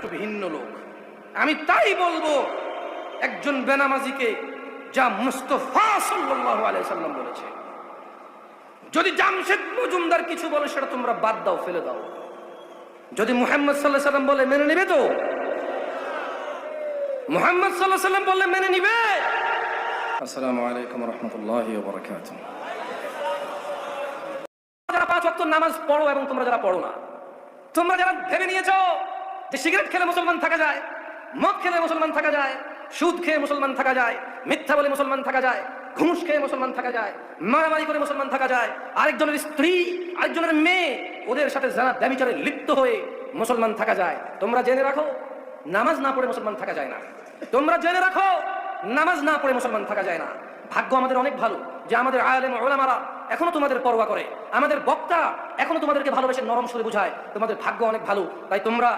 একটু ভিন্ন লোক। আমি তাই বলবো একজন বেনামাজিকে যা মুস্তাফা সাল্লাল্লাহু আলাইহি সাল্লাম বলেছে। যদি জামশেদ মজুমদার কিছু বলে সেটা তোমরা বাদ দাও, ফেলে দাও। যদি মুহাম্মদ সাল্লাল্লাহু আলাইহি সাল্লাম বলে মেনে নিবে তো? মুহাম্মদ সাল্লাল্লাহু আলাইহি সাল্লাম বললে মেনে নিবে? আসসালামু আলাইকুম ওয়া রাহমাতুল্লাহি ওয়া বারাকাতুহু। যারা 5 ওয়াক্ত নামাজ পড়ো এবং তোমরা যারা পড়ো না, তোমরা যারা ভেবে নিয়েছো যে সিগারেট খেলে মুসলমান থাকা যায়, মদ খেলে মুসলমান থাকা যায়, সুদ খেয়ে মুসলমান থাকা যায়, মিথ্যা বলে মুসলমান থাকা যায়, ঘুষ খেয়ে মুসলমান থাকা যায়, মারামারি করে মুসলমান থাকা যায়, আরেকজনের স্ত্রী আরেকজনের মেয়ে ওদের সাথে যারা ব্যভিচারে লিপ্ত হয়ে মুসলমান থাকা যায়, তোমরা জেনে রাখো নামাজ না পড়ে মুসলমান থাকা যায় না। তোমরা জেনে রাখো নামাজ না পড়ে মুসলমান থাকা যায় না। ভাগ্য আমাদের অনেক ভালো যে আমাদের আলেম উলামারা এখনো তোমাদের পরোয়া করে, আমাদের বক্তা এখনো তোমাদেরকে ভালোবেসে নরম সুরে বুঝায়। তোমাদের ভাগ্য অনেক ভালো। তাই তোমরা